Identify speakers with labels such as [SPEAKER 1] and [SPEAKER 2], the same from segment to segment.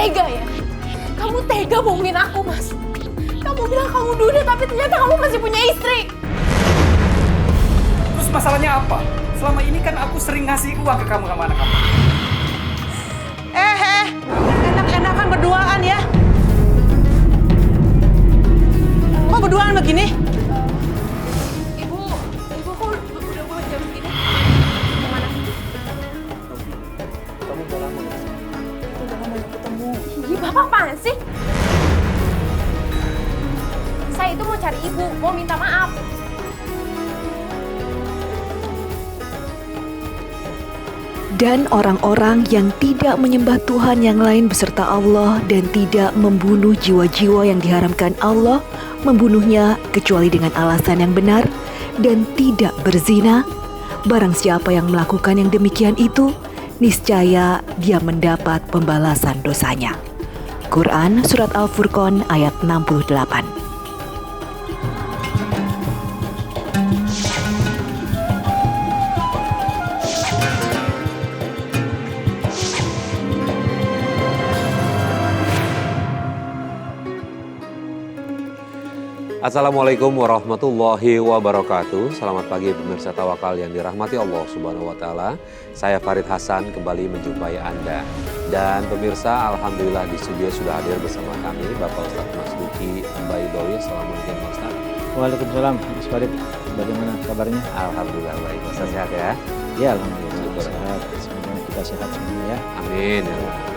[SPEAKER 1] tega ya? Kamu tega bohongin aku, Mas. Kamu bilang kamu duda, tapi ternyata kamu masih punya istri.
[SPEAKER 2] Terus masalahnya apa? Selama ini kan aku sering ngasih uang ke kamu sama anak kamu.
[SPEAKER 3] Enak-enakan berduaan ya. Kok berduaan begini?
[SPEAKER 1] Ibu kok udah buat jam segini? Kemana?
[SPEAKER 2] Kamu udah lama ya? Udah lama ya ketemu.
[SPEAKER 1] Ih, Bapak apaan sih? Saya itu mau cari ibu, mau minta maaf.
[SPEAKER 4] Dan orang-orang yang tidak menyembah Tuhan yang lain beserta Allah dan tidak membunuh jiwa-jiwa yang diharamkan Allah, membunuhnya kecuali dengan alasan yang benar dan tidak berzina. Barang siapa yang melakukan yang demikian itu, niscaya dia mendapat pembalasan dosanya. Quran Surat Al-Furqan ayat 68.
[SPEAKER 5] Assalamualaikum warahmatullahi wabarakatuh. Selamat pagi pemirsa Tawakal yang dirahmati Allah Subhanahu wa taala. Saya Farid Hasan kembali menjumpai Anda. Dan pemirsa, alhamdulillah di studio sudah hadir bersama kami Bapak Ustadz Mas Duki Baidowi. Assalamualaikum Pak Ustadz.
[SPEAKER 6] Waalaikumsalam, Mas Farid. Bagaimana kabarnya?
[SPEAKER 5] Alhamdulillah baik. Pak Ustadz sehat ya?
[SPEAKER 6] Ya, alhamdulillah.
[SPEAKER 5] Syukur.
[SPEAKER 6] Sehat. Semoga kita sehat semua ya.
[SPEAKER 5] Amin. Ya Allah.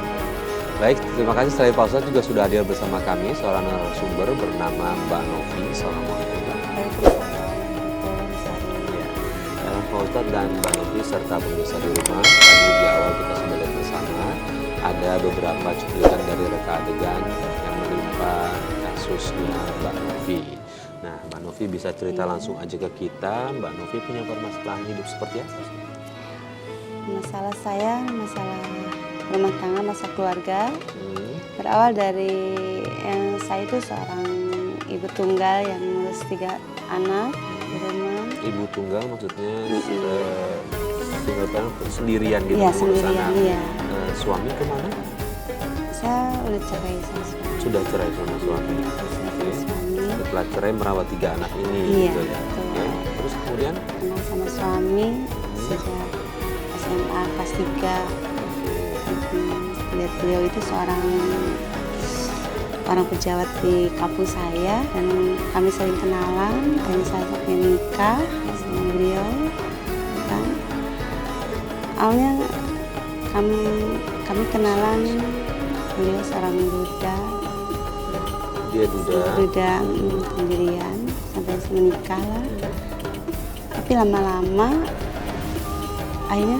[SPEAKER 5] Baik, terima kasih. Selain Pak Ustadz juga sudah hadir bersama kami seorang narasumber bernama Mbak Novi. Assalamualaikum Mbak. Ya. Pak Ustadz dan Mbak Novi serta pemirsa di rumah, tadi di awal kita sudah lihat bersama ada beberapa cuplikan dari reka adegan yang menimpa kasusnya Mbak Novi. Nah, Mbak Novi bisa cerita langsung aja ke kita. Mbak Novi punya permasalahan hidup seperti apa sih?
[SPEAKER 7] Masalah saya, masalah rumah tangga, masalah keluarga. Berawal dari saya itu seorang ibu tunggal yang ngurus 3 anak di rumah.
[SPEAKER 5] Ibu tunggal maksudnya tinggal sendirian gitu
[SPEAKER 7] Iya,
[SPEAKER 5] mengurus
[SPEAKER 7] sendirian,
[SPEAKER 5] anak.
[SPEAKER 7] iya.
[SPEAKER 5] Suami kemana?
[SPEAKER 7] Saya udah cerai sama suami.
[SPEAKER 5] Sudah cerai sama suami.
[SPEAKER 7] Cerai sama
[SPEAKER 5] Oke.
[SPEAKER 7] suami.
[SPEAKER 5] Setelah cerai merawat 3 anak ini
[SPEAKER 7] Iya,
[SPEAKER 5] gitu ya.
[SPEAKER 7] betul.
[SPEAKER 5] Oke. Terus kemudian
[SPEAKER 7] Kenal sama suami sejak SMA kelas 3. Lihat beliau itu seorang pejabat di kampus saya dan kami sering kenalan dan saya sampai nikah sama beliau kan. Awalnya kami kenalan, beliau seorang duda sendirian sampai menikah lah. Tapi lama-lama akhirnya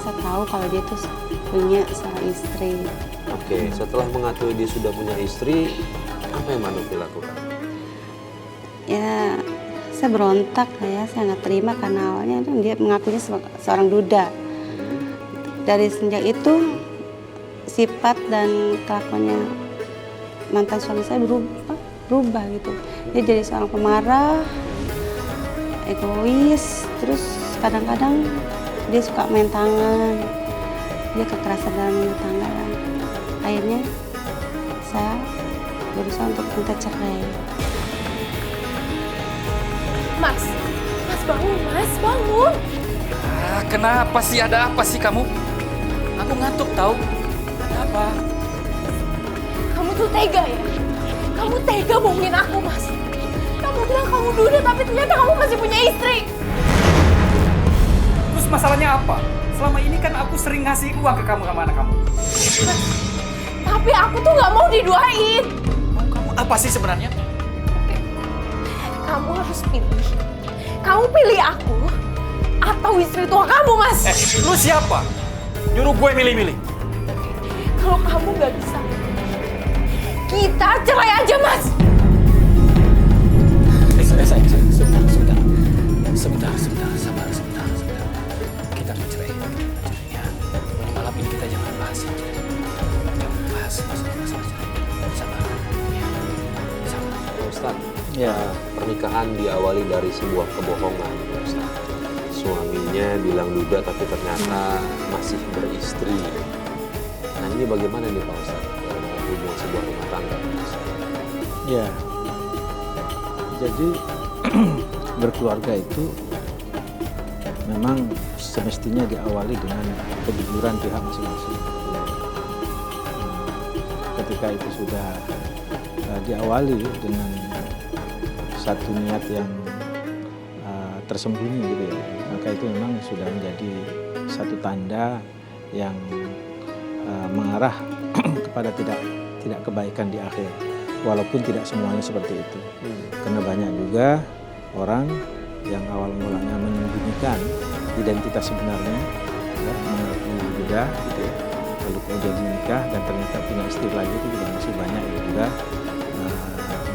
[SPEAKER 7] saya tahu kalau dia tuh punya seorang istri.
[SPEAKER 5] Oke, setelah mengetahui dia sudah punya istri, apa yang Mbak Novi lakukan?
[SPEAKER 7] Ya, saya berontak lah ya, saya nggak terima karena awalnya kan dia mengakunya seorang duda. Dari sejak itu sifat dan kelakuannya mantan suami saya berubah gitu. Dia jadi seorang pemarah, egois, terus kadang-kadang dia suka main tangan, dia kekerasan dalam rumah tangga. Akhirnya saya berusaha untuk minta cerai.
[SPEAKER 1] Mas bangun, Mas, bangun.
[SPEAKER 2] Kenapa sih? Ada apa sih kamu? Aku ngantuk tahu. Ada apa?
[SPEAKER 1] Kamu tuh tega ya? Kamu tega bohongin aku, Mas. Kamu bilang kamu duda, tapi ternyata kamu masih punya istri.
[SPEAKER 2] Terus masalahnya apa? Selama ini kan aku sering ngasih uang ke kamu sama anak kamu.
[SPEAKER 1] Mas, tapi aku tuh nggak mau diduain.
[SPEAKER 2] Mau kamu apa sih sebenarnya?
[SPEAKER 1] Kamu harus pilih. Kamu pilih aku atau istri tua kamu, Mas.
[SPEAKER 2] Lu siapa? Nyuruh gue milih-milih.
[SPEAKER 1] Kalau kamu nggak bisa, kita cerai aja, Mas.
[SPEAKER 2] Sebentar, sabar, sebentar. Kita bercerai ya. Malam ini kita jangan bahas ini. Jangan bahas masalah cerai. Sabar, ya. Sabar.
[SPEAKER 5] Pak Ustadz,
[SPEAKER 6] Ya.
[SPEAKER 5] pernikahan diawali dari sebuah kebohongan, Pak Ustadz. Suaminya bilang duda tapi ternyata masih beristri. Nah ini bagaimana nih Pak Ustadz hubungan sebuah rumah tangga?
[SPEAKER 6] Ya, jadi berkeluarga itu memang semestinya diawali dengan kejujuran pihak masing-masing. Ketika itu sudah diawali dengan satu niat yang tersembunyi gitu ya, maka itu memang sudah menjadi satu tanda yang mengarah kepada tidak kebaikan di akhir, walaupun tidak semuanya seperti itu. Karena banyak juga orang yang awal mulanya menyembunyikan identitas sebenarnya, ya, mengaku Buddha gitu ya, lalu kemudian menikah dan ternyata punya istri lagi, itu juga masih banyak yang juga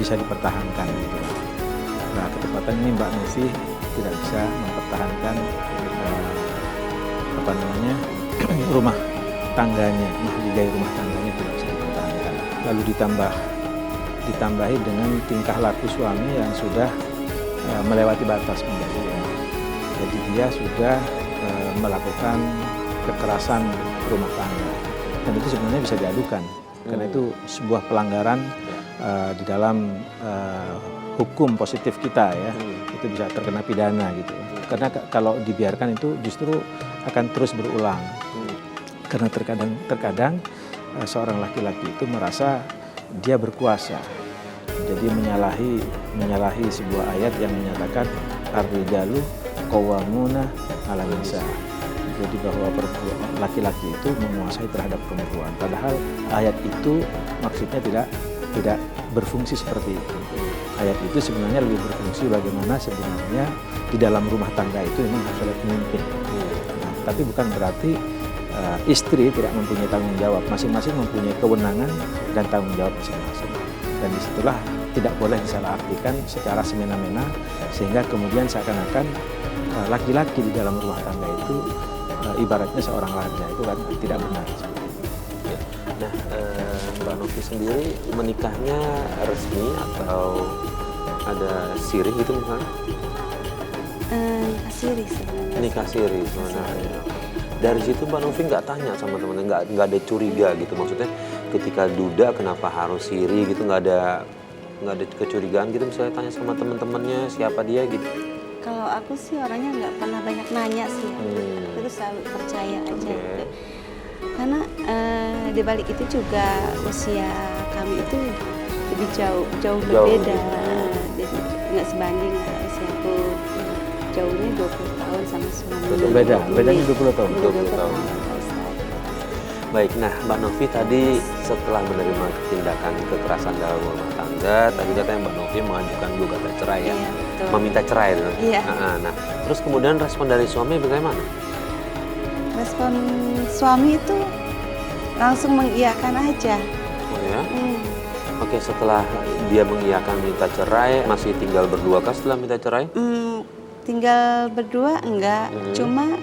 [SPEAKER 6] bisa dipertahankan gitu. Nah, ketepatan ini Mbak Novi tidak bisa mempertahankan rumah tangganya, mahligai rumah tangganya tidak bisa dipertahankan. Lalu ditambahi dengan tingkah laku suami yang sudah melewati batas menurut dia. Jadi dia sudah melakukan kekerasan rumah tangga, dan itu sebenarnya bisa diadukan karena itu sebuah pelanggaran di dalam hukum positif kita ya, itu bisa terkena pidana gitu. Karena kalau dibiarkan itu justru akan terus berulang. Karena terkadang seorang laki-laki itu merasa dia berkuasa. Jadi menyalahi sebuah ayat yang menyatakan ar-rijalu qawwamuna 'alan nisa. Jadi bahwa laki-laki itu menguasai terhadap perempuan. Padahal ayat itu maksudnya tidak berfungsi seperti itu. Ayat itu sebenarnya lebih berfungsi bagaimana sebenarnya di dalam rumah tangga itu memang harus ada pemimpin. Nah, tapi bukan berarti istri tidak mempunyai tanggung jawab. Masing-masing mempunyai kewenangan dan tanggung jawab masing-masing. Dan disitulah tidak boleh disalahartikan secara semena-mena sehingga kemudian seakan-akan laki-laki di dalam rumah tangga itu ibaratnya seorang raja, itu kan tidak benar.
[SPEAKER 5] Nah, Mbak Novi sendiri menikahnya resmi atau ada siri gitu misalnya?
[SPEAKER 7] Nikah siri sebenarnya.
[SPEAKER 5] Nikah siri sebenarnya. Dari situ Mbak Novi nggak tanya sama teman-teman, nggak ada curiga gitu, maksudnya ketika duda kenapa harus siri gitu, nggak ada kecurigaan gitu, misalnya tanya sama teman-temannya siapa dia gitu?
[SPEAKER 7] Kalau aku sih orangnya nggak pernah banyak nanya sih, aku tuh selalu percaya aja. Karena di balik itu juga usia kami itu lebih jauh berbeda, jadi nggak sebanding lah usiaku. Jauhnya 20 tahun sama suami.
[SPEAKER 6] Bedanya 20 tahun.
[SPEAKER 5] 20 tahun. Baik, nah Mbak Novi tadi setelah menerima tindakan kekerasan dalam rumah tangga, tadi katanya Mbak Novi mengajukan gugatan cerai ya,
[SPEAKER 7] Betul.
[SPEAKER 5] meminta cerai.
[SPEAKER 7] Iya.
[SPEAKER 5] Nah, terus kemudian respon dari suami bagaimana?
[SPEAKER 7] Respon suami itu langsung mengiyakan aja.
[SPEAKER 5] Oh ya? Oke, setelah dia mengiyakan minta cerai, masih tinggal berdua kah setelah minta cerai?
[SPEAKER 7] Tinggal berdua enggak, cuma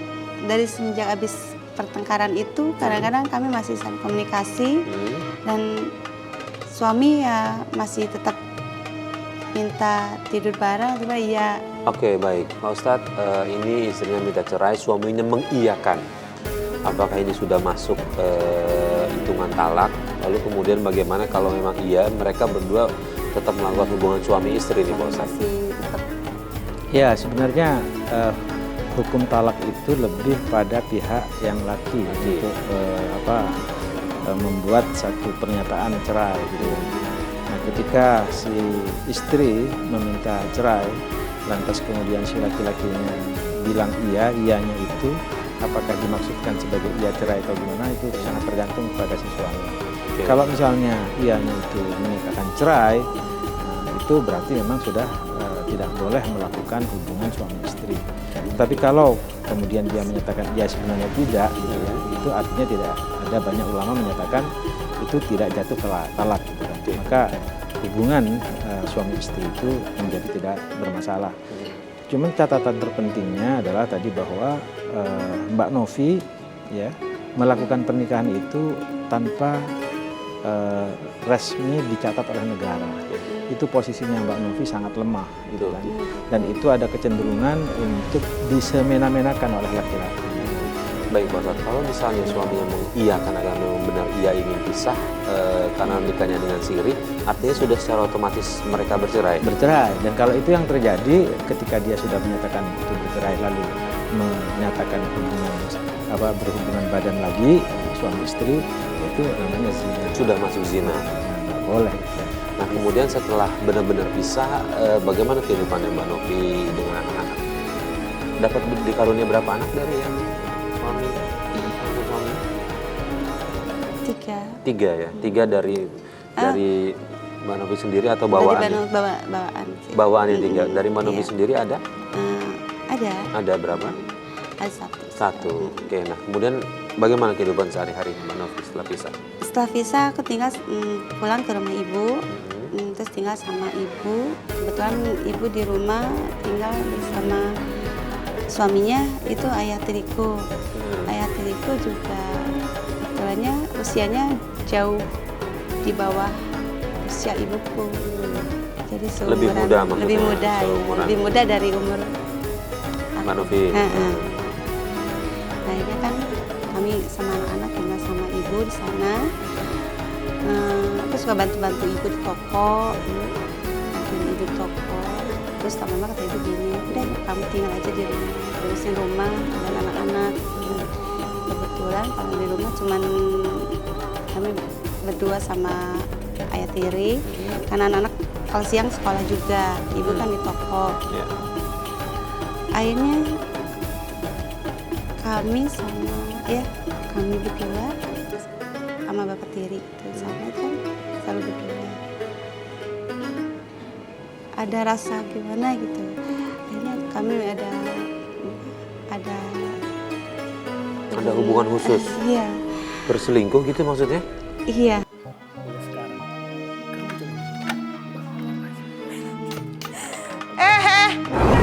[SPEAKER 7] dari semenjak habis pertengkaran itu kadang-kadang kami masih saling komunikasi dan suami ya masih tetap minta tidur bareng, cuma iya.
[SPEAKER 5] Oke, baik Pak Ustadz, ini istrinya minta cerai, suaminya mengiyakan. Apakah ini sudah masuk hitungan talak? Lalu kemudian bagaimana kalau memang iya mereka berdua tetap melakukan hubungan suami istri nih Pak Ustadz?
[SPEAKER 7] Masih tetap.
[SPEAKER 6] Ya, sebenarnya hukum talak itu lebih pada pihak yang laki untuk membuat satu pernyataan cerai gitu. Nah, ketika si istri meminta cerai, lantas kemudian si laki-lakinya bilang iyanya itu apakah dimaksudkan sebagai iya cerai atau gimana, itu sangat tergantung kepada si suami. Kalau misalnya iyanya itu menyatakan cerai, itu berarti memang sudah tidak boleh melakukan hubungan suami istri. Tapi kalau kemudian dia menyatakan ya sebenarnya tidak, gitu ya, itu artinya tidak ada, banyak ulama menyatakan itu tidak jatuh ke talak. Gitu. Maka hubungan suami istri itu menjadi tidak bermasalah. Cuman catatan terpentingnya adalah tadi bahwa Mbak Novi ya melakukan pernikahan itu tanpa resmi dicatat oleh negara. Itu posisinya Mbak Novi sangat lemah gitu kan. Dan itu ada kecenderungan untuk disemena-menakan oleh laki-laki.
[SPEAKER 5] Baik Pak Ustadz, kalau misalnya suaminya mengiyakan agar memang benar ia ingin pisah karena nikahnya dengan siri, artinya sudah secara otomatis mereka bercerai.
[SPEAKER 6] Bercerai. Dan kalau itu yang terjadi ketika dia sudah menyatakan itu bercerai lalu menyatakan berhubungan badan lagi suami istri, itu namanya zina.
[SPEAKER 5] Sudah masuk zina.
[SPEAKER 6] Nah, nggak boleh.
[SPEAKER 5] Nah kemudian setelah benar-benar pisah, bagaimana kehidupannya Mbak Novi dengan anak-anak? Dapat dikarunia berapa anak dari yang suami? Tiga ya? Tiga dari Mbak Novi sendiri atau bawaan?
[SPEAKER 7] Bawaan sih.
[SPEAKER 5] Bawaan yang tiga. Dari Mbak Novi
[SPEAKER 7] Iya.
[SPEAKER 5] sendiri ada?
[SPEAKER 7] Ada.
[SPEAKER 5] Ada berapa?
[SPEAKER 7] Ada satu.
[SPEAKER 5] Satu. Oke, nah kemudian bagaimana kehidupan sehari-hari Mbak Novi setelah pisah?
[SPEAKER 7] Setelah pisah aku tinggal pulang ke rumah ibu, terus tinggal sama ibu. Kebetulan ibu di rumah tinggal bersama suaminya, itu ayah tiriku. Ayah tiriku juga kebetulannya usianya jauh di bawah usia ibuku. Jadi
[SPEAKER 5] Lebih muda maksudnya?
[SPEAKER 7] lebih muda, ya.
[SPEAKER 5] Seumuran.
[SPEAKER 7] Lebih muda dari umur
[SPEAKER 5] Mbak Novi.
[SPEAKER 7] Akhirnya kan kami sama anak-anak tinggal sama ibu di sana. Aku suka bantu-bantu ibu di toko, bantuin ibu di toko. Terus lama-lama kata ibu gini, udah kamu tinggal aja di rumah, urusin rumah dan anak-anak. Kebetulan kalau di rumah cuman kami berdua sama ayah tiri, karena anak-anak kalau siang sekolah juga, ibu kan di toko.
[SPEAKER 5] Ya.
[SPEAKER 7] Akhirnya kami berdua sama bapak tiri itu sama kan selalu berdua. Ada rasa gimana gitu. Akhirnya kami ada
[SPEAKER 5] hubungan khusus?
[SPEAKER 7] Iya.
[SPEAKER 5] Berselingkuh gitu maksudnya?
[SPEAKER 7] Iya.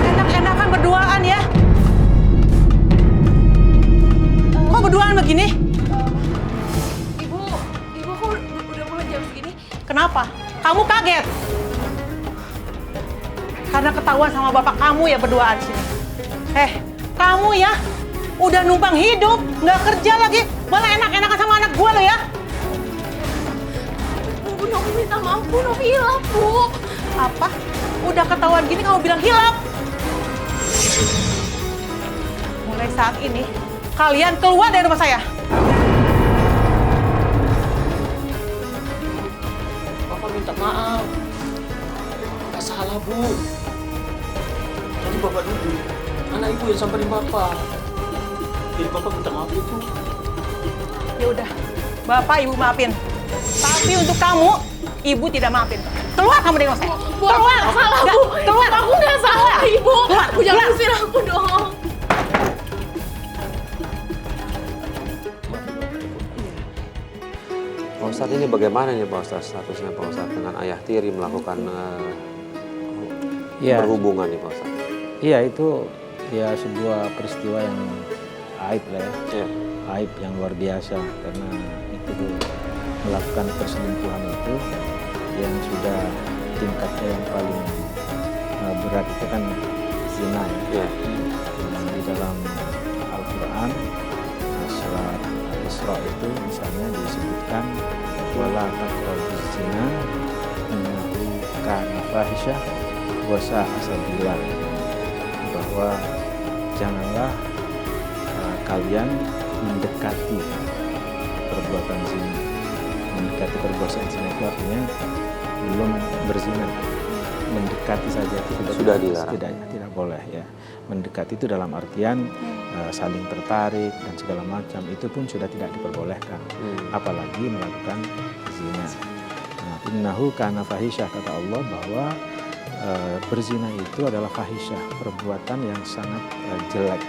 [SPEAKER 3] Enak-enakan berduaan ya. Kok berduaan begini?
[SPEAKER 1] Ibu kok udah mulai jam segini?
[SPEAKER 3] Kenapa? Kamu kaget? Karena ketahuan sama bapak kamu ya berduaan sini. Kamu ya udah numpang hidup, nggak kerja lagi, malah enak-enakan sama anak gua lo ya.
[SPEAKER 1] Bu Novi minta maaf, Bu Novi hilap, Bu.
[SPEAKER 3] Apa? Udah ketahuan gini kamu bilang hilap? Mulai saat ini, kalian keluar dari rumah saya.
[SPEAKER 2] Bapak minta maaf. Nggak salah, Bu. Tadi Bapak duduk. Anak Ibu yang samperin Bapak. Jadi Bapak minta maaf itu.
[SPEAKER 3] Ya udah, Bapak Ibu maafin. Tapi untuk kamu, Ibu tidak maafin. Keluar kamu dari rumah saya.
[SPEAKER 1] Bu, aku nggak salah, Bu.
[SPEAKER 3] Keluar.
[SPEAKER 1] Aku nggak salah, Ibu.
[SPEAKER 3] Keluar.
[SPEAKER 1] Bu, jangan
[SPEAKER 3] Keluar.
[SPEAKER 1] usir aku dong.
[SPEAKER 5] Pak Ustadz ini bagaimana nih Pak Ustadz statusnya Pak Ustadz dengan ayah tiri melakukan berhubungan nih Pak Ustadz?
[SPEAKER 6] Iya, itu ya sebuah peristiwa yang aib lah ya.
[SPEAKER 5] Iya.
[SPEAKER 6] Aib yang luar biasa karena itu melakukan perselingkuhan itu yang sudah tingkatnya yang paling berat itu kan zina ya.
[SPEAKER 5] Iya.
[SPEAKER 6] Di dalam Al-Quran surat Al-Isra itu misalnya disebutkan wala taqrabuz zina innahu kana fahisyah wa sa'a sabila, bahwa janganlah kalian mendekati perbuatan zina. Mendekati perbuatan zina itu artinya belum berzina. Mendekati saja itu
[SPEAKER 5] Sudah dilarang.
[SPEAKER 6] Tidak boleh ya. Mendekati itu dalam artian saling tertarik dan segala macam itu pun sudah tidak diperbolehkan. Apalagi melakukan zina. Nah, innahu kana fahisyah, kata Allah bahwa berzina itu adalah fahisyah, perbuatan yang sangat jelek.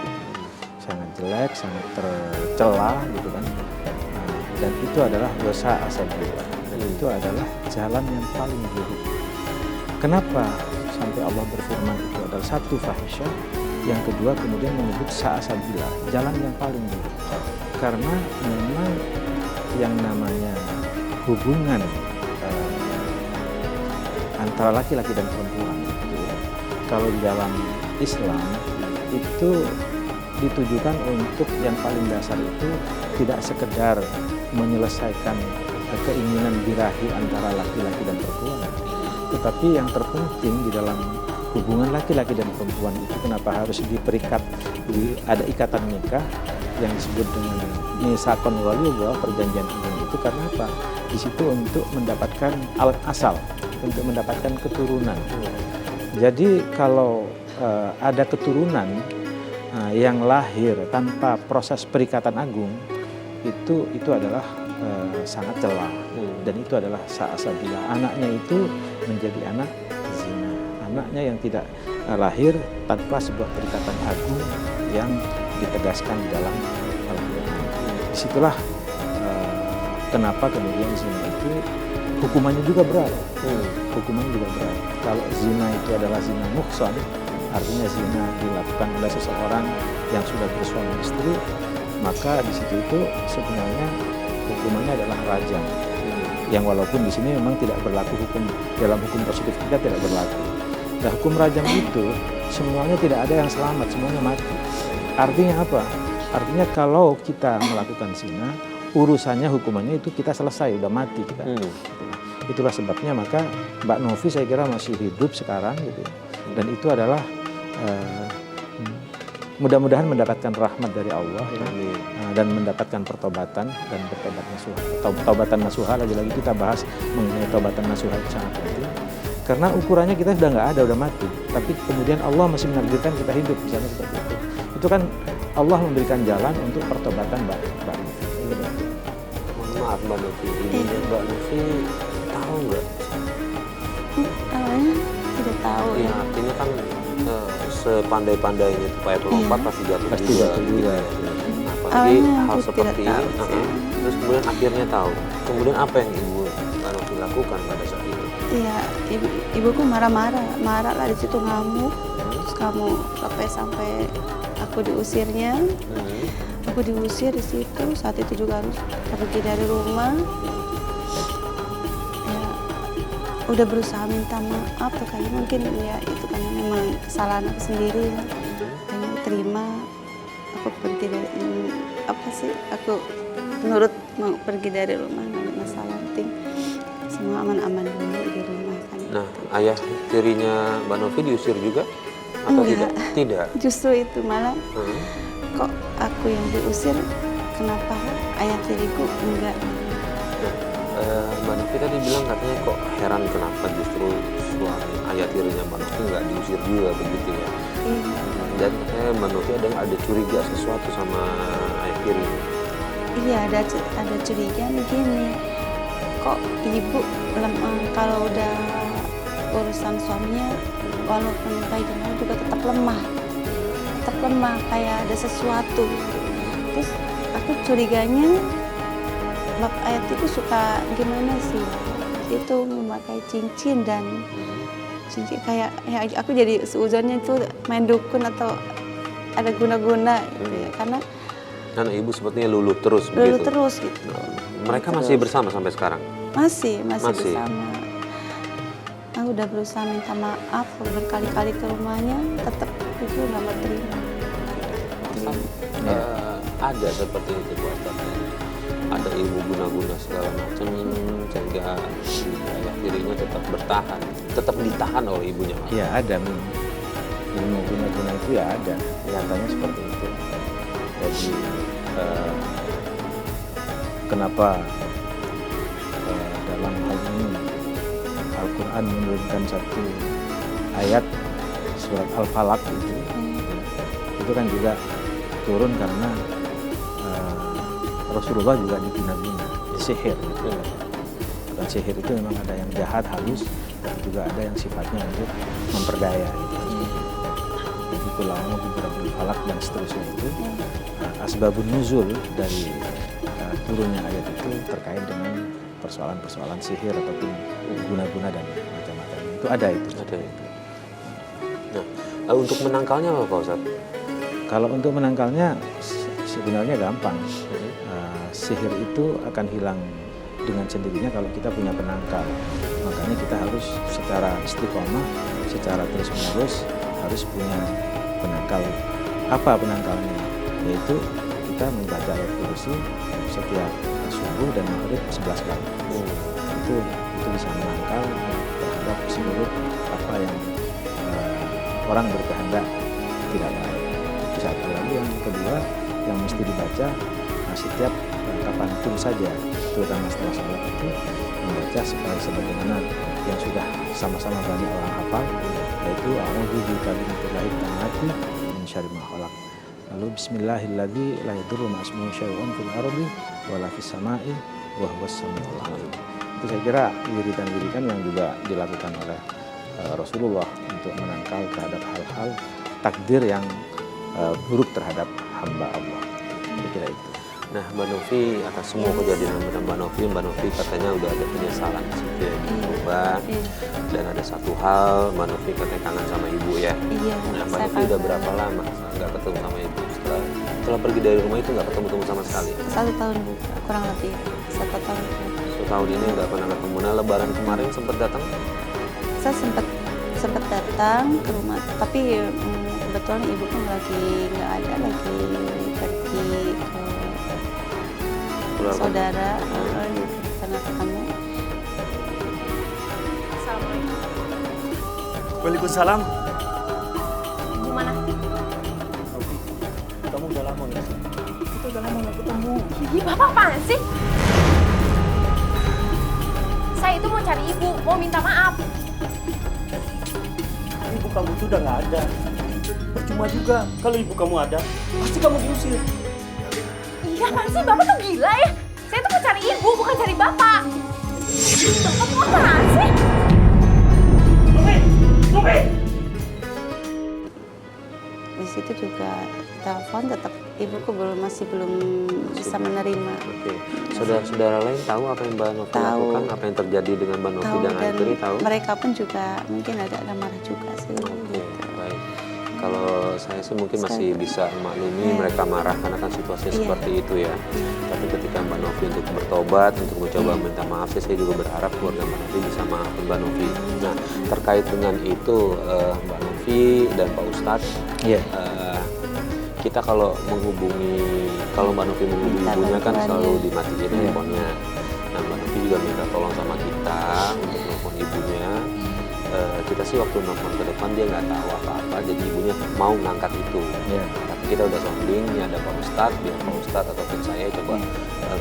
[SPEAKER 6] Sangat jelek, sangat tercela gitu kan. Dan itu adalah dosa asabila. Dan itu adalah jalan yang paling buruk. Kenapa sampai Allah berfirman itu adalah satu fahisyah, yang kedua kemudian menyebut sa'asabila, jalan yang paling buruk. Karena memang yang namanya hubungan antara laki-laki dan perempuan itu, kalau di dalam Islam itu ditujukan untuk yang paling dasar itu tidak sekedar menyelesaikan keinginan birahi antara laki-laki dan perempuan, tetapi yang terpenting di dalam hubungan laki-laki dan perempuan itu kenapa harus diperikat, ada ikatan nikah yang disebut dengan misakon waliyullah, perjanjian agung itu karena apa? Di situ untuk mendapatkan alat asal, untuk mendapatkan keturunan. Jadi kalau ada keturunan yang lahir tanpa proses perikatan agung, itu adalah sangat celah, dan itu adalah sa'asabila. Anaknya itu menjadi anak zina, anaknya yang tidak lahir tanpa sebuah perikatan agung yang ditegaskan di dalam Al-Quran. Disitulah kenapa kemudian zina itu hukumannya juga berat. Hukumannya juga berat. Kalau zina itu adalah zina muhsan, artinya zina dilakukan oleh seseorang yang sudah bersuami istri, maka di situ itu sebenarnya hukumannya adalah rajam. Yang walaupun di sini memang tidak berlaku hukum, dalam hukum positif kita tidak berlaku. Nah, hukum rajam itu semuanya tidak ada yang selamat, semuanya mati. Artinya apa? Artinya kalau kita melakukan zina, urusannya hukumannya itu kita selesai, udah mati kita. Itulah sebabnya maka Mbak Novi saya kira masih hidup sekarang gitu. Dan itu adalah mudah-mudahan mendapatkan rahmat dari Allah ya, dan mendapatkan pertobatan dan bertobat nasuha. Taubatan nasuha, lagi-lagi kita bahas mengenai taubatan nasuha itu sangat penting. Karena ukurannya kita sudah nggak ada, udah mati. Tapi kemudian Allah masih menakdirkan kita hidup, misalnya seperti itu. Itu kan Allah memberikan jalan untuk pertobatan Mbak Novi.
[SPEAKER 5] Mohon maaf Mbak Novi, ini Mbak Novi tahu nggak?
[SPEAKER 7] Awalnya tidak tahu
[SPEAKER 5] Ya,
[SPEAKER 7] ya.
[SPEAKER 5] artinya kan sepandai-pandainya supaya pelompat pasti jatuh
[SPEAKER 6] Pasti
[SPEAKER 5] juga.
[SPEAKER 6] jatuh juga.
[SPEAKER 5] Nah, apalagi
[SPEAKER 7] Awalnya
[SPEAKER 5] hal
[SPEAKER 7] aku
[SPEAKER 5] seperti
[SPEAKER 7] tidak
[SPEAKER 5] ini,
[SPEAKER 7] tahu sih.
[SPEAKER 5] terus kemudian akhirnya tahu. Kemudian apa yang Ibu Mbak Novi lakukan pada saat itu?
[SPEAKER 7] Iya, ibuku marah lah di situ, ngamuk. Terus kamu sampai aku diusirnya. Aku diusir di situ, saat itu juga harus pergi dari rumah. Ya, udah berusaha minta maaf, kayaknya mungkin ya itu kan memang kesalahan aku sendiri ya. Kayaknya terima, aku pergi dari aku nurut mau pergi dari rumah, nggak ada masalah, penting semua aman-aman dulu di rumah kan.
[SPEAKER 5] Nah, ayah tirinya Mbak Novi diusir juga atau
[SPEAKER 7] Enggak.
[SPEAKER 5] tidak? Tidak.
[SPEAKER 7] Justru itu malah kok aku yang diusir, kenapa ayah tiriku enggak?
[SPEAKER 5] Mbak Novi tadi bilang katanya kok heran kenapa justru suami ayah tirinya Mbak Novi nggak diusir juga begitu ya.
[SPEAKER 7] Iya.
[SPEAKER 5] Dan katanya Mbak Novi ada curiga sesuatu sama ayah tirinya.
[SPEAKER 7] Iya, ada curiga begini. Kok ibu kalau udah urusan suaminya, walaupun baik gimana juga tetap lemah, kayak ada sesuatu. Terus aku curiganya bapak ayat itu suka gimana sih, itu memakai cincin kayak ya, aku jadi seuzonnya itu main dukun atau ada guna-guna gitu ya, karena
[SPEAKER 5] Ibu sepertinya luluh terus
[SPEAKER 7] dulu
[SPEAKER 5] begitu.
[SPEAKER 7] terus gitu.
[SPEAKER 5] Mereka
[SPEAKER 7] Terus.
[SPEAKER 5] masih bersama sampai sekarang?
[SPEAKER 7] Masih
[SPEAKER 5] Masih.
[SPEAKER 7] bersama. Aku udah berusaha minta maaf berkali-kali ke rumahnya, tetap itu nggak mau terima.
[SPEAKER 5] Ada seperti itu Bu Ustaz. Ada ilmu guna-guna segala macam sehingga ayah tirinya tetap bertahan, tetap ditahan oleh ibunya.
[SPEAKER 6] Ya ada ilmu guna-guna itu ya ada, kelihatannya seperti itu. Jadi kenapa dalam hal ini Al-Quran menurunkan satu ayat surat Al-Falaq itu kan juga turun karena Rasulullah juga dibina-bina sihir. Dan sihir itu memang ada yang jahat, halus, dan juga ada yang sifatnya untuk memperdaya. Jadi kula'u birabbil falaq dan seterusnya itu asbabun nuzul dari turunnya ayat itu terkait dengan persoalan-persoalan sihir ataupun guna-guna dan macam-macam. Itu ada itu.
[SPEAKER 5] Ada itu. Nah, untuk menangkalnya apa Pak Ustaz?
[SPEAKER 6] Kalau untuk menangkalnya sebenarnya gampang. Sihir itu akan hilang dengan sendirinya kalau kita punya penangkal. Makanya kita harus secara istiqomah, secara terus-menerus harus punya penangkal. Apa penangkalnya? yaitu kita membaca ayat kursi setiap subuh dan maghrib 11 kali. Itu bisa menangkal terhadap seluruh apa yang orang berkehendak tidak baik. Itu satu. Lalu yang kedua yang mesti dibaca setiap kapanpun saja, terutama setelah sholat itu membaca sebagaimana yang sudah sama-sama banyak orang hafal, yaitu a'udzu bikalimatillahi tammati min syarri ma khalaq. Lalu bismillahilladzi la yadurru ma'a ismihi syai'un fil ardi wala fis sama'i wa huwas samiul alim. Itu saya kira wiridan-wiridan yang juga dilakukan oleh Rasulullah untuk menangkal terhadap hal-hal takdir yang buruk terhadap hamba Allah. Saya kira itu.
[SPEAKER 5] Nah, Mbak Novi, atas semua kejadian Mbak Novi katanya udah ada penyesalan seperti yang diubah. Dan ada satu hal, Mbak Novi katanya kangen sama ibu ya.
[SPEAKER 7] Iya.
[SPEAKER 5] Nah, Mbak Novi udah berapa lama nggak ketemu sama ibu? Setelah pergi dari rumah itu nggak ketemu sama sekali?
[SPEAKER 7] 1 tahun Bu, kurang lebih 1 tahun.
[SPEAKER 5] 1 tahun ini nggak pernah ketemu. Nah, Lebaran kemarin sempat datang?
[SPEAKER 7] Saya sempat datang ke rumah, tapi kebetulan ibu kan lagi nggak ada, lagi pergi ke saudara karena ketemu.
[SPEAKER 1] Assalamualaikum.
[SPEAKER 8] Waalaikumsalam.
[SPEAKER 1] Ibu mana?
[SPEAKER 8] Kamu udah lama nggak sih? Kita udah lama nggak ketemu.
[SPEAKER 1] Ih, Bapak apaan sih? Saya itu mau cari ibu, mau minta maaf.
[SPEAKER 8] Ibu kamu tuh udah nggak ada. Percuma juga kalau ibu kamu ada, pasti kamu diusir.
[SPEAKER 1] Iya, apaan sih? Bapak tuh gila ya? Saya tuh mau cari ibu, bukan cari bapak. Bapak tuh apaan sih?
[SPEAKER 8] Novi!
[SPEAKER 7] Di situ juga telepon tetap ibuku masih belum bisa menerima.
[SPEAKER 5] Oke. Saudara-saudara lain tahu apa yang Mbak Novi
[SPEAKER 7] Tahu.
[SPEAKER 5] lakukan, apa yang terjadi dengan Mbak Novi
[SPEAKER 7] Tahu,
[SPEAKER 5] dan
[SPEAKER 7] dan
[SPEAKER 5] Antri tahu?
[SPEAKER 7] mereka pun juga mungkin agak marah juga sih.
[SPEAKER 5] Oke, baik. Kalau saya sih mungkin masih
[SPEAKER 7] Sekali.
[SPEAKER 5] bisa maklumi
[SPEAKER 7] Iya.
[SPEAKER 5] mereka marah karena kan situasinya
[SPEAKER 7] Iya.
[SPEAKER 5] seperti itu ya. Tapi ketika Mbak Novi untuk bertobat, untuk mencoba minta maaf, saya juga berharap keluarga Mbak Novi bisa maafin Mbak Novi. Nah, terkait dengan itu Mbak Novi dan Pak Ustadz,
[SPEAKER 6] Iya.
[SPEAKER 5] kita kalau Mbak Novi menghubungi
[SPEAKER 7] Minta
[SPEAKER 5] ibunya kan
[SPEAKER 7] bantuan,
[SPEAKER 5] selalu
[SPEAKER 7] ya.
[SPEAKER 5] dimatiin handphonenya. Nah, Mbak Novi juga minta tolong sama kita untuk nelfon ibunya. Kita sih waktu nelfon ke depan dia nggak tahu apa-apa, jadi ibunya mau ngangkat itu.
[SPEAKER 6] Iya.
[SPEAKER 5] Tapi kita udah sounding, ini ada Pak Ustadz, biar Pak Ustadz ataupun saya coba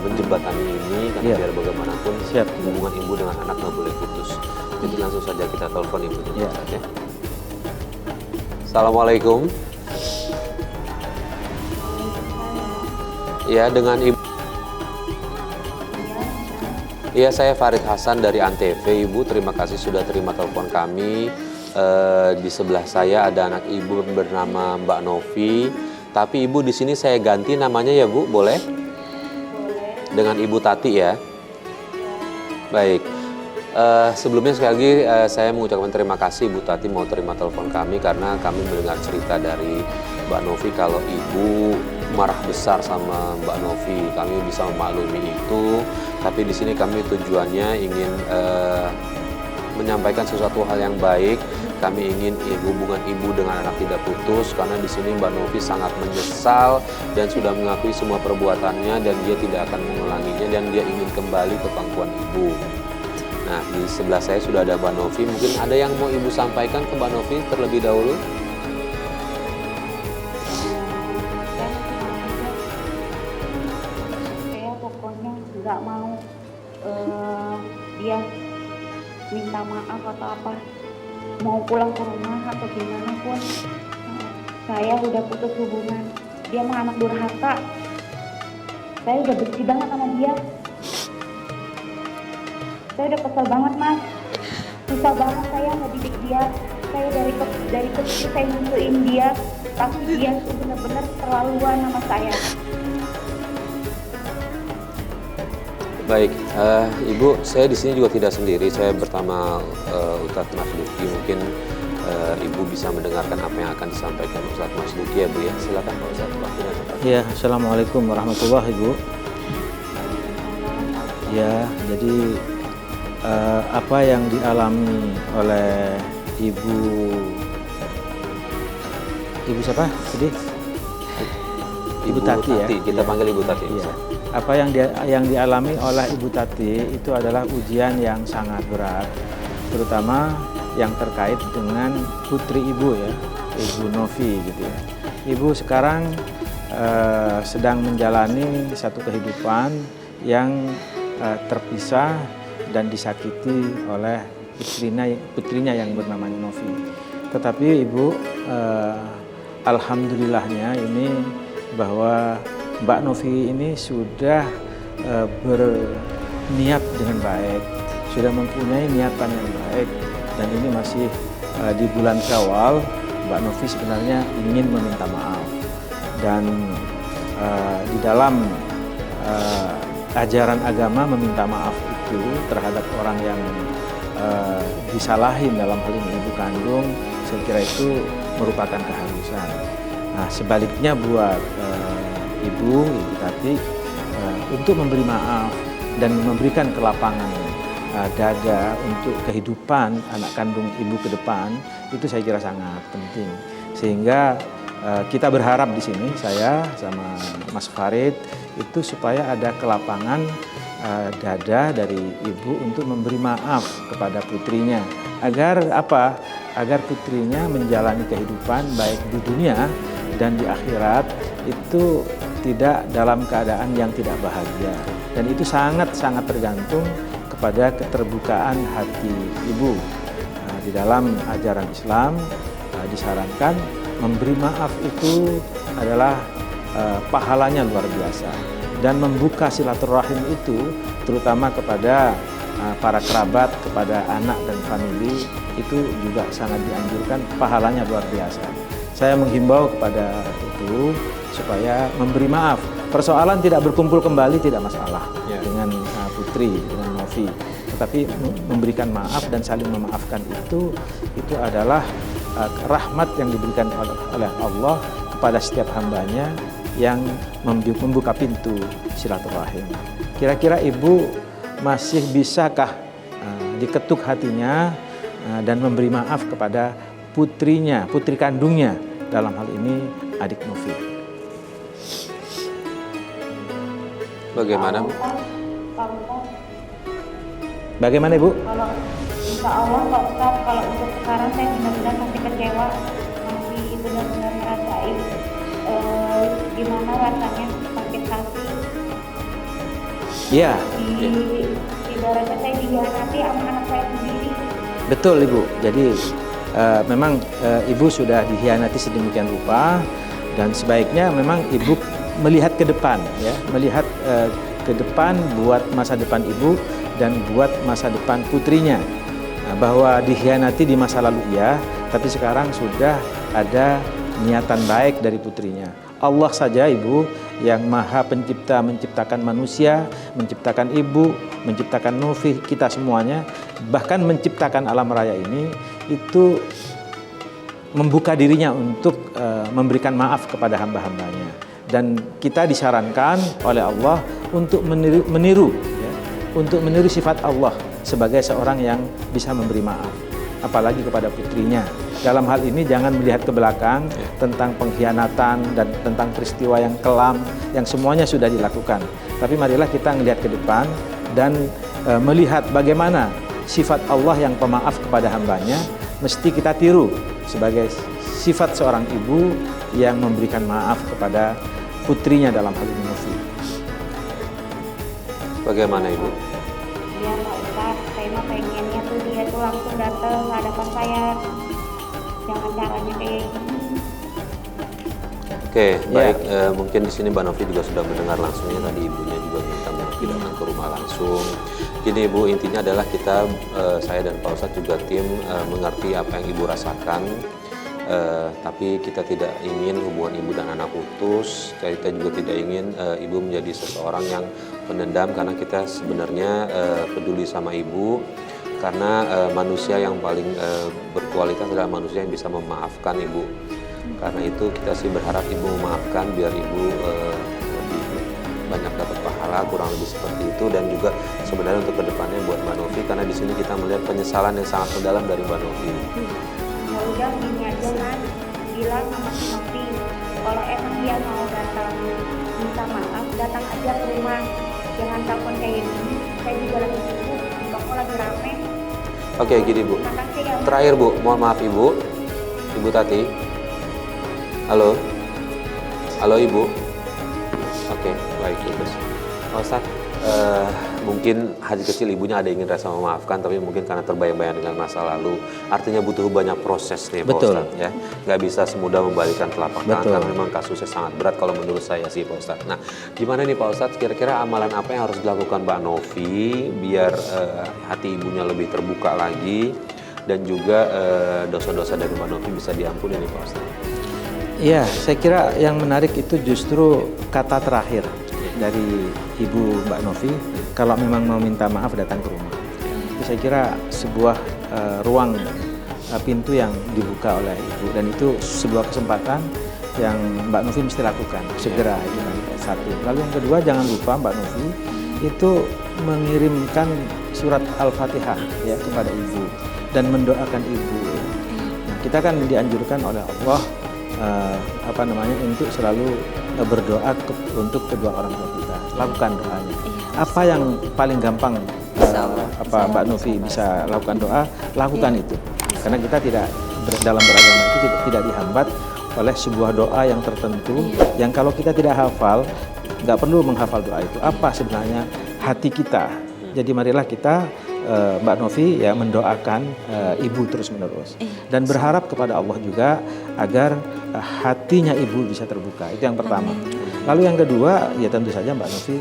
[SPEAKER 5] menjembatani ini, karena
[SPEAKER 6] Iya.
[SPEAKER 5] biar bagaimanapun
[SPEAKER 6] Siap.
[SPEAKER 5] hubungan ibu dengan anak nggak boleh putus. Jadi langsung saja kita telepon ibunya,
[SPEAKER 6] Iya.
[SPEAKER 5] Pak Ustadz ya. Assalamualaikum. Ya, dengan ibu. Iya, saya Farid Hasan dari Antv. Ibu, terima kasih sudah terima telepon kami. Di sebelah saya ada anak ibu bernama Mbak Novi. Tapi ibu di sini saya ganti namanya ya Bu, boleh? Boleh. Dengan Ibu Tati ya. Baik. Sebelumnya sekali lagi saya mengucapkan terima kasih Bu Tati mau terima telepon kami karena kami mendengar cerita dari Mbak Novi kalau ibu marah besar sama Mbak Novi. Kami bisa memaklumi itu, tapi di sini kami tujuannya ingin menyampaikan sesuatu hal yang baik. Kami ingin hubungan ibu dengan anak tidak putus karena di sini Mbak Novi sangat menyesal dan sudah mengakui semua perbuatannya dan dia tidak akan mengulanginya dan dia ingin kembali ke pangkuan ibu. Nah, di sebelah saya sudah ada Mbak Novi. Mungkin ada yang mau ibu sampaikan ke Mbak Novi terlebih dahulu?
[SPEAKER 9] Saya pokoknya nggak mau dia minta maaf atau apa, mau pulang ke rumah atau gimana pun saya udah putus hubungan. Dia mah anak durhaka, saya udah benci banget sama dia. Saya udah kesel banget Mas, susah banget saya ngedidik dia. Saya dari kecil saya nyusuin dia, tapi dia tuh bener-bener terlaluan sama saya.
[SPEAKER 5] Baik, Ibu, saya di sini juga tidak sendiri. Saya bersama Ustadz Mas Duki. Mungkin Ibu bisa mendengarkan apa yang akan disampaikan Ustadz Mas Duki ya Bu ya. Silakan Pak Ustadz, waktunya tepat.
[SPEAKER 6] Ya, Assalamualaikum warahmatullahi Ibu. Ya, jadi apa yang dialami oleh Ibu siapa? Jadi Ibu Tati ya.
[SPEAKER 5] Kita
[SPEAKER 6] Iya.
[SPEAKER 5] panggil Ibu Tati.
[SPEAKER 6] Iya. Apa yang dialami oleh Ibu Tati itu adalah ujian yang sangat berat, terutama yang terkait dengan putri Ibu ya, Ibu Novi gitu ya. Ibu sekarang sedang menjalani satu kehidupan yang terpisah dan disakiti oleh putrinya yang bernama Novi. Tetapi Ibu alhamdulillahnya ini bahwa Mbak Novi ini sudah berniat dengan baik, sudah mempunyai niatan yang baik, dan ini masih di bulan Syawal. Mbak Novi sebenarnya ingin meminta maaf, dan di dalam ajaran agama meminta maaf itu terhadap orang yang disalahin, dalam hal ini ibu kandung, saya kira itu merupakan keharusan. Nah, sebaliknya buat Ibu Tati untuk memberi maaf dan memberikan kelapangan dada untuk kehidupan anak kandung ibu ke depan, itu saya kira sangat penting. Sehingga kita berharap di sini, saya sama Mas Farid, itu supaya ada kelapangan dada dari ibu untuk memberi maaf kepada putrinya. Agar apa? Agar putrinya menjalani kehidupan baik di dunia dan di akhirat itu tidak dalam keadaan yang tidak bahagia. Dan itu sangat-sangat tergantung kepada keterbukaan hati ibu. Di dalam ajaran Islam disarankan memberi maaf itu adalah pahalanya luar biasa. Dan membuka silaturahim itu terutama kepada para kerabat, kepada anak dan famili, itu juga sangat dianjurkan, pahalanya luar biasa. Saya menghimbau kepada itu supaya memberi maaf. Persoalan tidak berkumpul kembali tidak masalah dengan putri, dengan Novi. Tetapi memberikan maaf dan saling memaafkan itu adalah rahmat yang diberikan oleh Allah kepada setiap hambanya yang membuka pintu silaturahim. Kira-kira ibu masih bisakah diketuk hatinya dan memberi maaf kepada putrinya, putri kandungnya, dalam hal ini adik Novi?
[SPEAKER 5] Bagaimana?
[SPEAKER 6] Bagaimana Ibu?
[SPEAKER 9] Kalau insya Allah Pak Ustadz, kalau untuk sekarang saya benar-benar masih kecewa, masih benar-benar ngerasain gimana rasanya sakit hati.
[SPEAKER 6] Iya.
[SPEAKER 9] Ibaratnya saya dihianati sama anak saya sendiri.
[SPEAKER 6] Betul Ibu. Jadi memang Ibu sudah dihianati sedemikian rupa, dan sebaiknya memang Ibu melihat ke depan, ya, melihat ke depan buat masa depan Ibu dan buat masa depan putrinya. Nah, bahwa dihianati di masa lalu iya, tapi sekarang sudah ada niatan baik dari putrinya. Allah saja Ibu yang Maha Pencipta, menciptakan manusia, menciptakan Ibu, menciptakan Novi, kita semuanya, bahkan menciptakan alam raya ini, itu membuka dirinya untuk memberikan maaf kepada hamba-hambanya. Dan kita disarankan oleh Allah untuk meniru sifat Allah sebagai seorang yang bisa memberi maaf, apalagi kepada putrinya. Dalam hal ini jangan melihat ke belakang tentang pengkhianatan dan tentang peristiwa yang kelam yang semuanya sudah dilakukan. Tapi marilah kita melihat ke depan dan melihat bagaimana sifat Allah yang pemaaf kepada hambanya, mesti kita tiru sebagai sifat seorang ibu yang memberikan maaf kepada putrinya, dalam hal ini Novi.
[SPEAKER 5] Bagaimana Ibu?
[SPEAKER 9] Iya Pak Ustadz, saya mah pengennya tuh dia tuh langsung datang ke hadapan saya. Jangan caranya kayak gini.
[SPEAKER 5] Oke, baik. Mungkin di sini Mbak Novi juga sudah mendengar langsungnya, tadi ibunya juga minta Novi datang ke rumah langsung. Jadi Ibu, intinya adalah kita, saya dan Pak Ustadz juga tim mengerti apa yang Ibu rasakan. Tapi kita tidak ingin hubungan ibu dan anak putus. Kita juga tidak ingin ibu menjadi seseorang yang pendendam, karena kita sebenarnya peduli sama ibu. Karena manusia yang paling berkualitas adalah manusia yang bisa memaafkan ibu. Karena itu kita sih berharap ibu memaafkan biar ibu lebih banyak dapat pahala, kurang lebih seperti itu. Dan juga sebenarnya untuk kedepannya buat Mbak Novi, karena di sini kita melihat penyesalan yang sangat mendalam dari Mbak Novi.
[SPEAKER 9] Ya udah gini aja kan, bilang sama si Novi, kalau emang dia mau datang minta maaf, datang aja ke rumah. Jangan telepon kayak gini. Saya juga lagi sibuk, di toko lagi rame.
[SPEAKER 5] Oke, gini Bu.
[SPEAKER 9] Makasih ya, Mas.
[SPEAKER 5] Terakhir Bu, mohon maaf Ibu. Ibu Tati. Halo. Halo Ibu. Oke, baik Ibu. Pak Ustadz, mungkin hati kecil ibunya ada ingin rasa memaafkan, tapi mungkin karena terbayang-bayang dengan masa lalu, artinya butuh banyak proses nih Pak
[SPEAKER 6] Betul.
[SPEAKER 5] Ustadz ya. Nggak bisa semudah membalikan telapak tangan,
[SPEAKER 6] Betul.
[SPEAKER 5] karena memang kasusnya sangat berat kalau menurut saya sih Pak Ustadz. Nah, gimana nih Pak Ustadz, kira-kira amalan apa yang harus dilakukan Mbak Novi biar hati ibunya lebih terbuka lagi, dan juga dosa-dosa dari Mbak Novi bisa diampuni nih Pak Ustadz?
[SPEAKER 6] Iya, saya kira yang menarik itu justru kata terakhir dari Ibu Mbak Novi, kalau memang mau minta maaf datang ke rumah. Itu saya kira sebuah ruang pintu yang dibuka oleh Ibu, dan itu sebuah kesempatan yang Mbak Novi mesti lakukan segera, itu kan satu. Lalu yang kedua, jangan lupa Mbak Novi itu mengirimkan surat Al-Fatihah ya kepada Ibu dan mendoakan Ibu. Nah, kita kan dianjurkan oleh Allah untuk selalu berdoa untuk kedua orang tua kita. Lakukan doanya. Apa yang paling gampang Mbak Novi bisa lakukan doa, lakukan itu. Karena kita tidak dalam beragama itu tidak dihambat oleh sebuah doa yang tertentu yang kalau kita tidak hafal, nggak perlu menghafal doa itu. Apa sebenarnya hati kita? Jadi marilah kita Mbak Novi ya mendoakan ibu terus-menerus dan berharap kepada Allah juga agar hatinya ibu bisa terbuka. Itu yang pertama. Lalu yang kedua, ya tentu saja Mbak Novi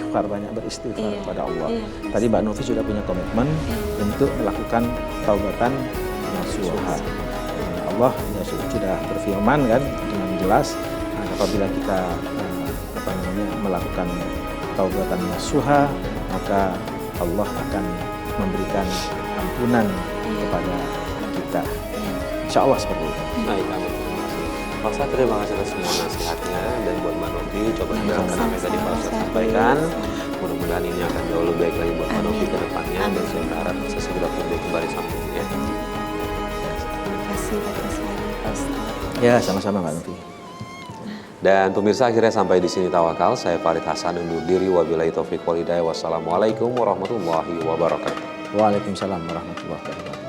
[SPEAKER 6] banyak beristighfar kepada Allah. Tadi Mbak Novi sudah punya komitmen untuk melakukan taubatan nasuha. Allah ya sudah berfirman kan dengan jelas, apabila kita melakukan taubatan nasuha, maka Allah akan memberikan ampunan kepada kita. Insya Allah seperti itu.
[SPEAKER 5] Baik, amin. Terima kasih. Pak Ustadz, terima kasih atas semua nasihatnya, dan buat Mbak Novi, coba terapkan apa yang tadi Pak Ustadz sampaikan. Mudah-mudahan ini akan jauh lebih baik lagi buat Mbak Novi ke depannya, dan saya berharap bisa segera tumbuh kembali sama ibu ya.
[SPEAKER 7] Terima kasih atas Pak Ustadz.
[SPEAKER 6] Ya, sama-sama Mbak Novi.
[SPEAKER 5] Dan pemirsa, akhirnya sampai di sini Tawakal. Saya Farid Hasan undur diri. Wabillahi taufiq wal hidayah. Wassalamualaikum warahmatullahi wabarakatuh.
[SPEAKER 6] Waalaikumsalam warahmatullahi wabarakatuh.